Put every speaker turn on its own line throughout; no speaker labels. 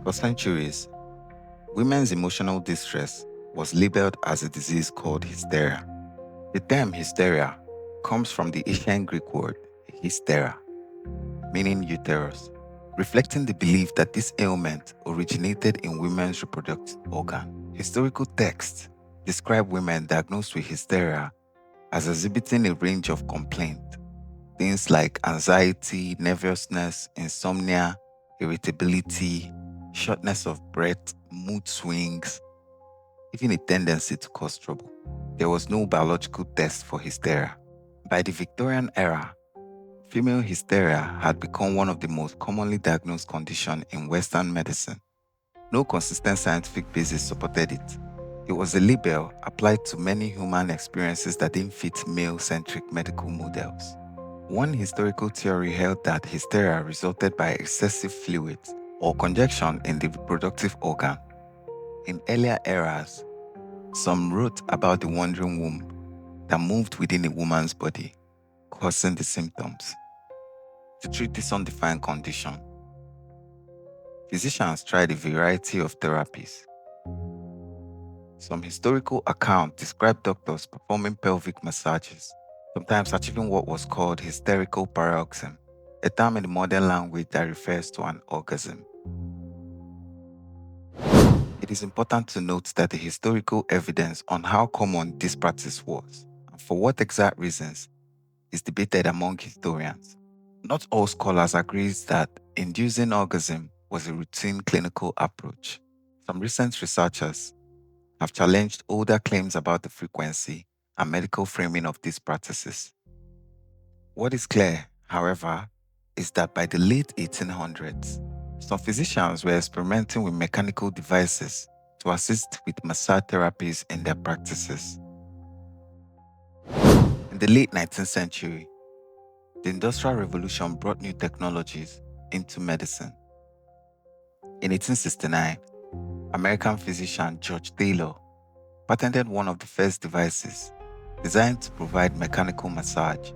For centuries, women's emotional distress was labeled as a disease called hysteria. The term hysteria comes from the ancient Greek word hystera, meaning uterus, reflecting the belief that this ailment originated in women's reproductive organ. Historical texts describe women diagnosed with hysteria as exhibiting a range of complaints, things like anxiety, nervousness, insomnia, irritability, shortness of breath, mood swings, even a tendency to cause trouble. There was no biological test for hysteria. By the Victorian era, female hysteria had become one of the most commonly diagnosed conditions in Western medicine. No consistent scientific basis supported it. It was a label applied to many human experiences that didn't fit male centric medical models. One historical theory held that hysteria resulted by excessive fluids or congestion in the reproductive organ. In earlier eras, some wrote about the wandering womb that moved within a woman's body, causing the symptoms. To treat this undefined condition, physicians tried a variety of therapies. Some historical accounts describe doctors performing pelvic massages, sometimes achieving what was called hysterical paroxysm, a term in the modern language that refers to an orgasm. It is important to note that the historical evidence on how common this practice was, and for what exact reasons, is debated among historians. Not all scholars agree that inducing orgasm was a routine clinical approach. Some recent researchers have challenged older claims about the frequency and medical framing of these practices. What is clear, however, is that by the late 1800s, some physicians were experimenting with mechanical devices to assist with massage therapies in their practices. In the late 19th century, the Industrial Revolution brought new technologies into medicine. In 1869, American physician George Taylor patented one of the first devices designed to provide mechanical massage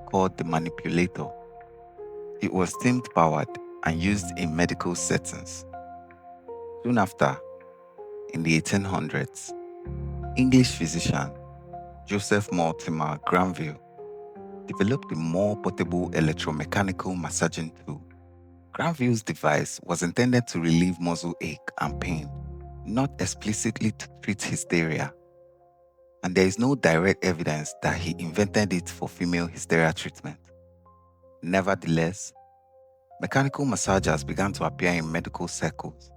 called the manipulator. It was steam powered and used in medical settings. Soon after, in the 1800s, English physician Joseph Mortimer Granville developed a more portable electromechanical massaging tool. Granville's device was intended to relieve muscle ache and pain, not explicitly to treat hysteria, and there is no direct evidence that he invented it for female hysteria treatment. Nevertheless, mechanical massagers began to appear in medical circles,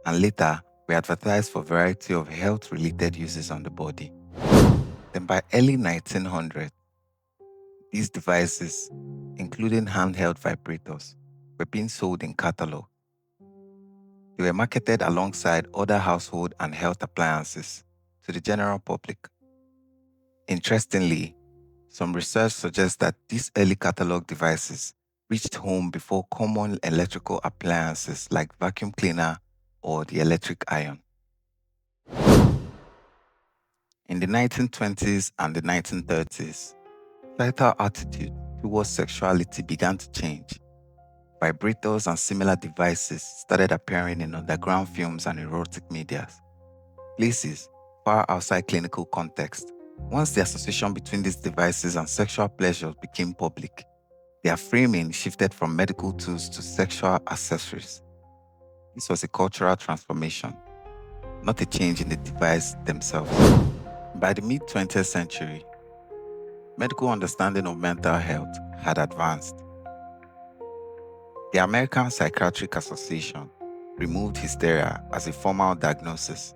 and later were advertised for a variety of health-related uses on the body. Then by early 1900s, these devices, including handheld vibrators, were being sold in catalog. They were marketed alongside other household and health appliances to the general public. Interestingly, some research suggests that these early catalog devices reached home before common electrical appliances like vacuum cleaner or the electric iron. In the 1920s and the 1930s, societal attitude towards sexuality began to change. Vibrators and similar devices started appearing in underground films and erotic media, places far outside clinical context. Once the association between these devices and sexual pleasure became public, their framing shifted from medical tools to sexual accessories. This was a cultural transformation, not a change in the device themselves. By the mid-20th century, medical understanding of mental health had advanced. The American Psychiatric Association removed hysteria as a formal diagnosis.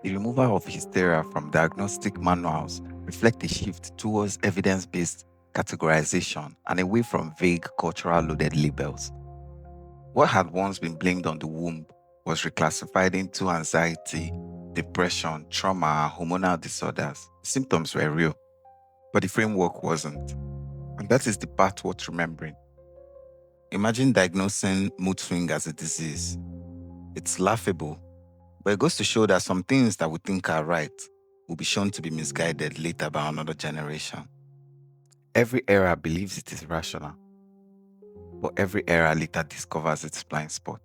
The removal of hysteria from diagnostic manuals reflects a shift towards evidence-based categorization and away from vague cultural-loaded labels. What had once been blamed on the womb was reclassified into anxiety, depression, trauma, and hormonal disorders. The symptoms were real, but the framework wasn't. And that is the part worth remembering. Imagine diagnosing mood swing as a disease. It's laughable, but it goes to show that some things that we think are right will be shown to be misguided later by another generation. Every era believes it is rational, but every era later discovers its blind spot.